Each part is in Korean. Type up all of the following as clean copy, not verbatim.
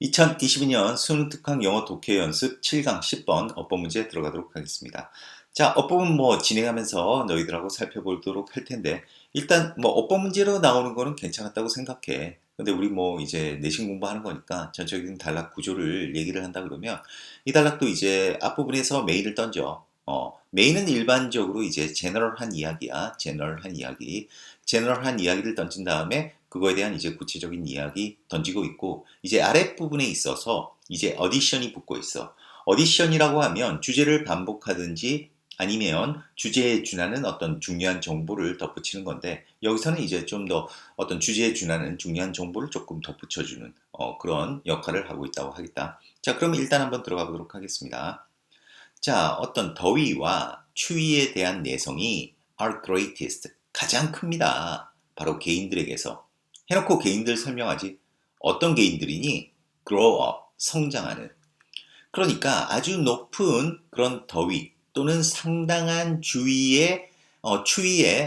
2022년 수능 특강 영어 독해 연습 7강 10번 어법 문제 들어가도록 하겠습니다. 자, 어법은 뭐 진행하면서 너희들하고 살펴보도록 할 텐데, 일단 뭐 어법 문제로 나오는 거는 괜찮았다고 생각해. 근데 우리 뭐 이제 내신 공부하는 거니까 전적인 단락 구조를 얘기를 한다 그러면, 이 단락도 이제 앞부분에서 메인을 던져. 메인은 일반적으로 이제 제너럴한 이야기야. 제너럴한 이야기. 제너럴한 이야기를 던진 다음에 그거에 대한 이제 구체적인 이야기 던지고 있고, 이제 아랫부분에 있어서 이제 어디션이 붙고 있어. 어디션이라고 하면 주제를 반복하든지 아니면 주제에 준하는 어떤 중요한 정보를 덧붙이는 건데, 여기서는 이제 좀 더 어떤 주제에 준하는 중요한 정보를 조금 덧붙여주는 그런 역할을 하고 있다고 하겠다. 자, 그럼 일단 한번 들어가 보도록 하겠습니다. 자, 어떤 더위와 추위에 대한 내성이 are greatest, 가장 큽니다. 바로 개인들에게서. 해놓고 개인들 설명하지. 어떤 개인들이니? grow up, 성장하는. 그러니까 아주 높은 그런 더위 또는 상당한 추위의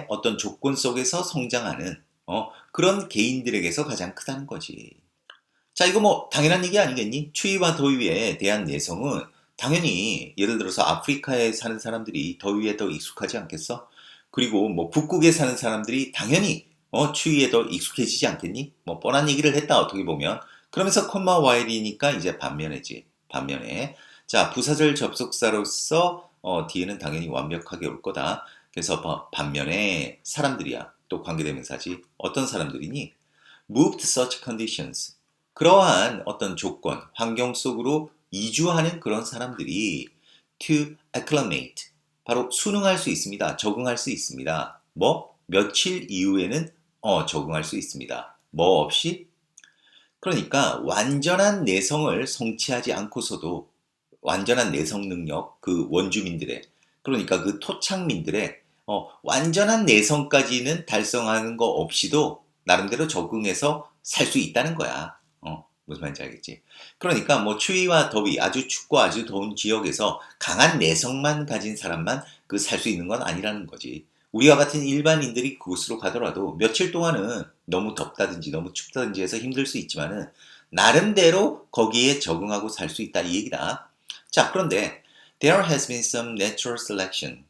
어떤 조건 속에서 성장하는 그런 개인들에게서 가장 크다는 거지. 자, 이거 뭐 당연한 얘기 아니겠니? 추위와 더위에 대한 내성은 당연히 예를 들어서 아프리카에 사는 사람들이 더위에 더 익숙하지 않겠어? 그리고 뭐 북극에 사는 사람들이 당연히 추위에 더 익숙해지지 않겠니? 뭐 뻔한 얘기를 했다 어떻게 보면. 그러면서 콤마 와일이니까 이제 반면에지. 반면에 자, 부사절 접속사로서 뒤에는 당연히 완벽하게 올 거다. 그래서 반면에 사람들이야. 또 관계대명사지. 어떤 사람들이니? moved such conditions. 그러한 어떤 조건, 환경 속으로 이주하는 그런 사람들이 to acclimate, 바로 순응할 수 있습니다. 적응할 수 있습니다. 뭐 며칠 이후에는 적응할 수 있습니다. 뭐 없이? 그러니까 완전한 내성을 성취하지 않고서도 완전한 내성 능력, 그 원주민들의, 그러니까 그 토착민들의 완전한 내성까지는 달성하는 거 없이도 나름대로 적응해서 살 수 있다는 거야. 무슨 말인지 알겠지? 그러니까 뭐 추위와 더위, 아주 춥고 아주 더운 지역에서 강한 내성만 가진 사람만 그 살 수 있는 건 아니라는 거지. 우리와 같은 일반인들이 그곳으로 가더라도 며칠 동안은 너무 덥다든지 너무 춥다든지 해서 힘들 수 있지만은 나름대로 거기에 적응하고 살 수 있다 이 얘기다. 자, 그런데 there has been some natural selection.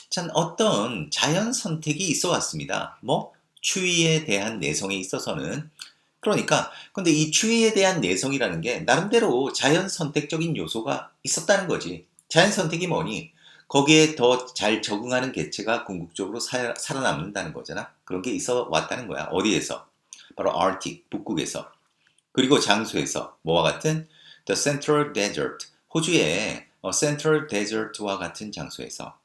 참 어떤 자연 선택이 있어 왔습니다. 뭐 추위에 대한 내성에 있어서는. 그러니까 근데 이 추위에 대한 내성이라는 게 나름대로 자연 선택적인 요소가 있었다는 거지. 자연 선택이 뭐니? 거기에 더 잘 적응하는 개체가 궁극적으로 살아남는다는 거잖아. 그런 게 있어 왔다는 거야. 어디에서? 바로 아르틱, 북극에서. 그리고 장소에서 뭐와 같은 The Central Desert, 호주의 Central Desert와 같은 장소에서.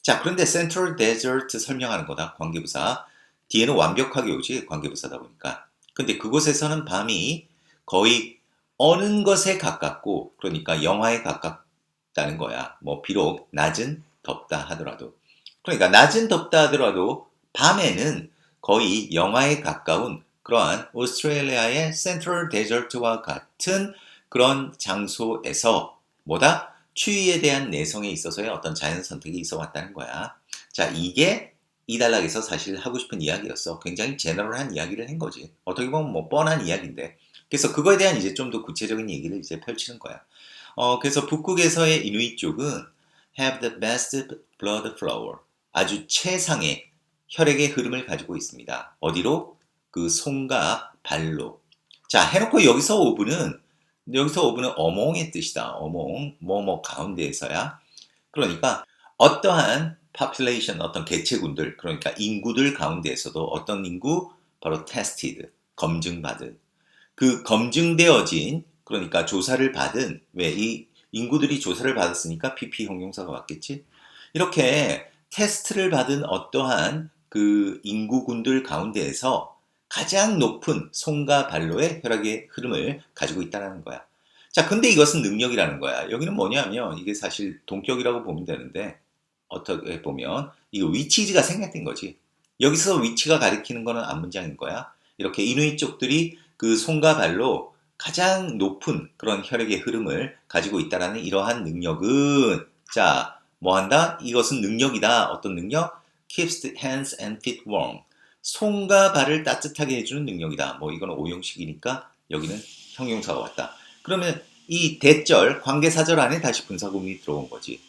자, 그런데 Central Desert 설명하는 거다. 관계부사. 뒤에는 완벽하게 오지. 관계부사다 보니까. 근데 그곳에서는 밤이 거의 어느 것에 가깝고, 그러니까 영하에 가깝다는 거야. 뭐 비록 낮은 덥다 하더라도. 그러니까 낮은 덥다 하더라도 밤에는 거의 영하에 가까운 그러한 오스트레일리아의 센트럴 데저트와 같은 그런 장소에서 뭐다? 추위에 대한 내성에 있어서의 어떤 자연 선택이 있어 왔다는 거야. 자, 이게 이 단락에서 사실 하고 싶은 이야기였어. 굉장히 제너럴한 이야기를 한 거지. 어떻게 보면 뭐 뻔한 이야기인데. 그래서 그거에 대한 이제 좀 더 구체적인 얘기를 이제 펼치는 거야. 그래서 북극에서의 이누이 쪽은 have the best blood flow. 아주 최상의 혈액의 흐름을 가지고 있습니다. 어디로? 그 손과 발로. 자, 해놓고 여기서 오브는 어몽의 뜻이다. 어몽, 뭐뭐 가운데에서야. 그러니까 어떠한 population, 어떤 개체군들, 그러니까 인구들 가운데에서도 어떤 인구? 바로 tested, 검증받은. 그 검증되어진, 그러니까 조사를 받은, 왜 이 인구들이 조사를 받았으니까 PP 형용사가 왔겠지? 이렇게 테스트를 받은 어떠한 그 인구군들 가운데에서 가장 높은 손과 발로의 혈액의 흐름을 가지고 있다는 거야. 자, 근데 이것은 능력이라는 거야. 여기는 뭐냐면 이게 사실 동격이라고 보면 되는데 어떻게 보면 이거 위치가 생략된 거지. 여기서 위치가 가리키는 거는 앞문장인 거야. 이렇게 이누이 쪽들이 그 손과 발로 가장 높은 그런 혈액의 흐름을 가지고 있다라는 이러한 능력은 자, 뭐 한다? 이것은 능력이다. 어떤 능력? Keeps the hands and feet warm. 손과 발을 따뜻하게 해주는 능력이다. 뭐 이건 오형식이니까 여기는 형용사가 왔다. 그러면 이 대절, 관계사절 안에 다시 분사구문이 들어온 거지.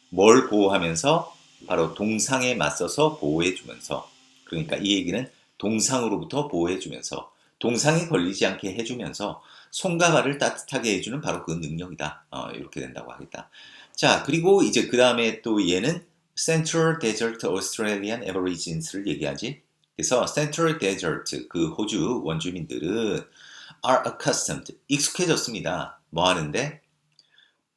뭘 보호하면서? 바로 동상에 맞서서 보호해주면서. 그러니까 이 얘기는 동상으로부터 보호해주면서, 동상이 걸리지 않게 해주면서 손과 발을 따뜻하게 해주는 바로 그 능력이다. 이렇게 된다고 하겠다. 자, 그리고 이제 그 다음에 또 얘는 Central Desert Australian Aborigines 를 얘기하지. 그래서 Central Desert, 그 호주 원주민들은 are accustomed, 익숙해졌습니다. 뭐 하는데?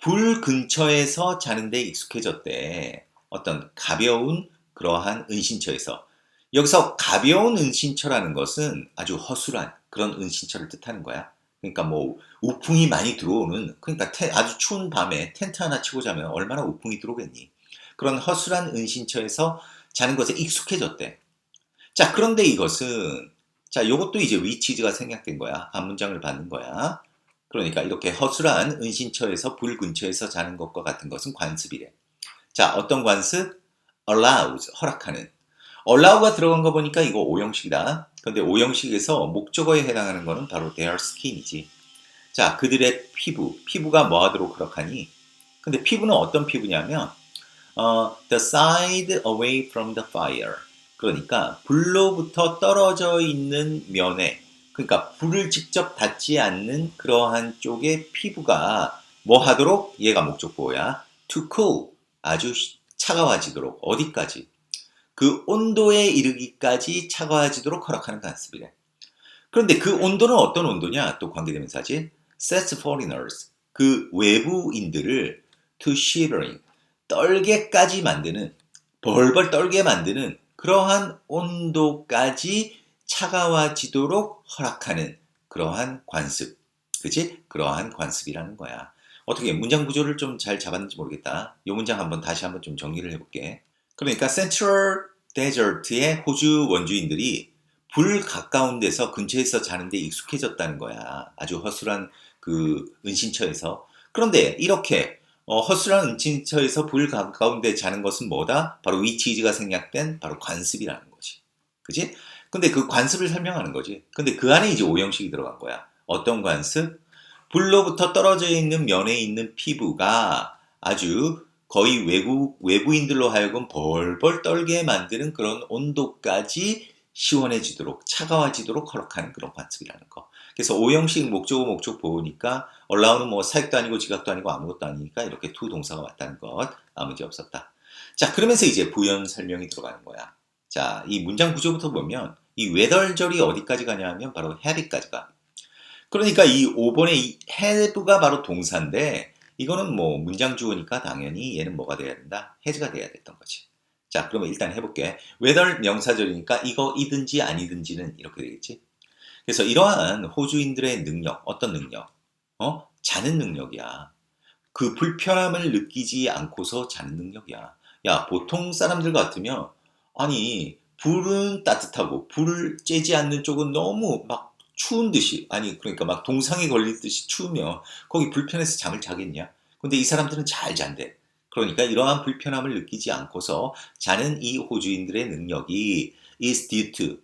불 근처에서 자는데 익숙해졌대. 어떤 가벼운 그러한 은신처에서. 여기서 가벼운 은신처라는 것은 아주 허술한 그런 은신처를 뜻하는 거야. 그러니까 뭐 우풍이 많이 들어오는, 그러니까 아주 추운 밤에 텐트 하나 치고 자면 얼마나 우풍이 들어오겠니. 그런 허술한 은신처에서 자는 것에 익숙해졌대. 자, 그런데 이것은, 자, 요것도 이제 위치즈가 생략된 거야. 한 문장을 받는 거야. 그러니까 이렇게 허술한 은신처에서 불 근처에서 자는 것과 같은 것은 관습이래. 자, 어떤 관습? allows, 허락하는. allow가 들어간 거 보니까 이거 오형식이다. 그런데 오형식에서 목적어에 해당하는 거는 바로 their skin이지. 자, 그들의 피부. 피부가 뭐 하도록 허락하니? 근데 피부는 어떤 피부냐면 the side away from the fire. 그러니까 불로부터 떨어져 있는 면에, 그러니까 불을 직접 닿지 않는 그러한 쪽의 피부가 뭐 하도록? 얘가 목적보호야. to cool, 아주 차가워지도록. 어디까지? 그 온도에 이르기까지 차가워지도록 허락하는 관습이래. 그런데 그 온도는 어떤 온도냐? 또 관계대명사지. sets foreigners, 그 외부인들을 to shivering, 떨게까지 만드는, 벌벌 떨게 만드는 그러한 온도까지 차가워지도록 허락하는 그러한 관습. 그치? 그러한 관습이라는 거야. 어떻게 문장 구조를 좀 잘 잡았는지 모르겠다. 이 문장 한번 다시 한번 좀 정리를 해볼게. 그러니까 센트럴 데저트의 호주 원주인들이 불 가까운 데서 근처에서 자는데 익숙해졌다는 거야. 아주 허술한 그 은신처에서. 그런데 이렇게 허술한 은신처에서 불 가까운 데 자는 것은 뭐다? 바로 위치이즈가 생략된 바로 관습이라는 거지. 그지? 근데 그 관습을 설명하는 거지. 근데 그 안에 이제 오형식이 들어간 거야. 어떤 관습? 불로부터 떨어져 있는 면에 있는 피부가 아주 거의 외부인들로 하여금 벌벌 떨게 만드는 그런 온도까지 시원해지도록, 차가워지도록 허락하는 그런 관습이라는 거. 그래서 오형식 목적어 목적 보니까 allow는 뭐 사역도 아니고 지각도 아니고 아무것도 아니니까 이렇게 to 동사가 왔다는 것 아무 문제 없었다. 자, 그러면서 이제 부연 설명이 들어가는 거야. 자, 이 문장 구조부터 보면 이 외덜절이 어디까지 가냐 하면 바로 have까지 가. 그러니까 이 5번의 이 have가 바로 동사인데 이거는 뭐 문장 주어니까 당연히 얘는 뭐가 돼야 된다? has가 돼야 됐던 거지. 자, 그러면 일단 해볼게. whether 명사절이니까 이거이든지 아니든지는 이렇게 되겠지. 그래서 이러한 호주인들의 능력, 어떤 능력? 자는 능력이야. 그 불편함을 느끼지 않고서 자는 능력이야. 야, 보통 사람들 같으면 아니 불은 따뜻하고 불을 쬐지 않는 쪽은 너무 막 추운 듯이, 아니 그러니까 막 동상에 걸릴 듯이 추우면 거기 불편해서 잠을 자겠냐? 근데 이 사람들은 잘 잔대. 그러니까 이러한 불편함을 느끼지 않고서 자는 이 호주인들의 능력이 is due to,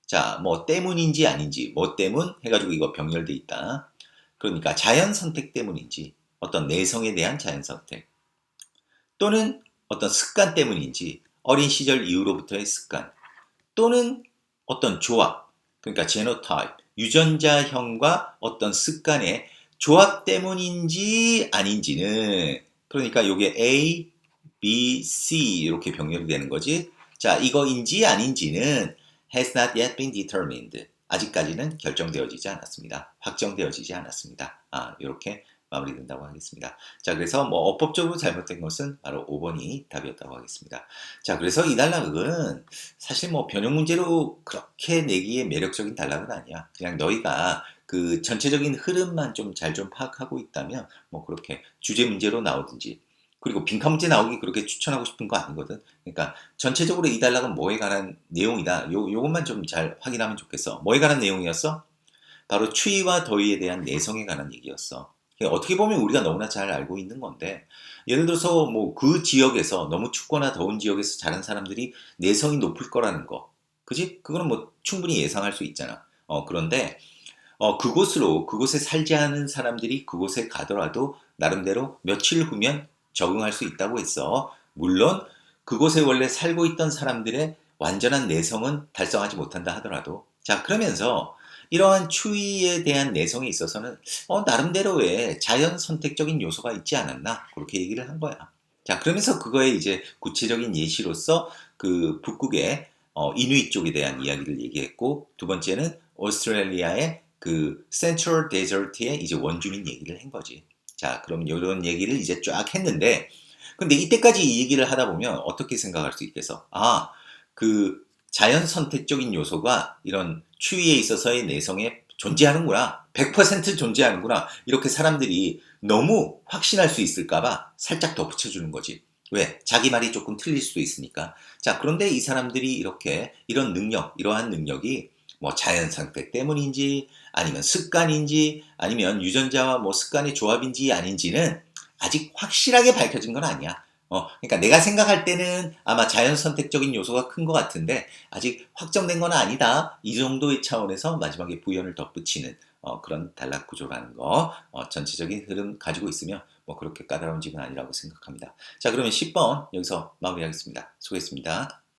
자, 뭐 때문인지 아닌지, 뭐 때문 해가지고 이거 병렬돼 있다. 그러니까 자연 선택 때문인지, 어떤 내성에 대한 자연 선택, 또는 어떤 습관 때문인지, 어린 시절 이후로부터의 습관, 또는 어떤 조합, 그러니까 제노타입, 유전자형과 어떤 습관의 조합 때문인지 아닌지는, 그러니까 이게 A, B, C 이렇게 병렬이 되는 거지. 자, 이거인지 아닌지는 has not yet been determined. 아직까지는 결정되어지지 않았습니다. 확정되어지지 않았습니다. 이렇게 마무리된다고 하겠습니다. 자, 그래서 뭐 어법적으로 잘못된 것은 바로 5번이 답이었다고 하겠습니다. 자, 그래서 이 단락은 사실 뭐 변형 문제로 그렇게 내기에 매력적인 단락은 아니야. 그냥 너희가 그 전체적인 흐름만 좀 잘 좀 파악하고 있다면 뭐 그렇게 주제 문제로 나오든지, 그리고 빈칸 문제 나오기 그렇게 추천하고 싶은 거 아니거든. 그러니까 전체적으로 이 단락은 뭐에 관한 내용이다. 요것만 좀 잘 확인하면 좋겠어. 뭐에 관한 내용이었어? 바로 추위와 더위에 대한 내성에 관한 얘기였어. 어떻게 보면 우리가 너무나 잘 알고 있는 건데, 예를 들어서 뭐 그 지역에서 너무 춥거나 더운 지역에서 자란 사람들이 내성이 높을 거라는 거, 그지? 그거는 뭐 충분히 예상할 수 있잖아. 그런데 그곳에 살지 않은 사람들이 그곳에 가더라도 나름대로 며칠 후면 적응할 수 있다고 했어. 물론 그곳에 원래 살고 있던 사람들의 완전한 내성은 달성하지 못한다 하더라도. 자, 그러면서 이러한 추위에 대한 내성에 있어서는 나름대로의 자연 선택적인 요소가 있지 않았나? 그렇게 얘기를 한 거야. 자, 그러면서 그거에 이제 구체적인 예시로서 그 북극의 이누이 쪽에 대한 이야기를 얘기했고, 두 번째는 오스트레일리아의 그 센트럴 데저트의 이제 원주민 얘기를 한 거지. 자, 그럼 이런 얘기를 이제 쫙 했는데, 근데 이때까지 이 얘기를 하다 보면 어떻게 생각할 수 있겠어? 아, 그 자연 선택적인 요소가 이런 추위에 있어서의 내성에 존재하는구나. 100% 존재하는구나. 이렇게 사람들이 너무 확신할 수 있을까봐 살짝 덧붙여주는 거지. 왜? 자기 말이 조금 틀릴 수도 있으니까. 자, 그런데 이 사람들이 이렇게 이런 능력, 이러한 능력이 뭐 자연 선택 때문인지 아니면 습관인지 아니면 유전자와 뭐 습관의 조합인지 아닌지는 아직 확실하게 밝혀진 건 아니야. 그러니까 내가 생각할 때는 아마 자연 선택적인 요소가 큰 것 같은데 아직 확정된 건 아니다. 이 정도의 차원에서 마지막에 부연을 덧붙이는 그런 단락 구조라는 거 전체적인 흐름 가지고 있으면 뭐 그렇게 까다로운 집은 아니라고 생각합니다. 자, 그러면 10번 여기서 마무리하겠습니다. 수고했습니다.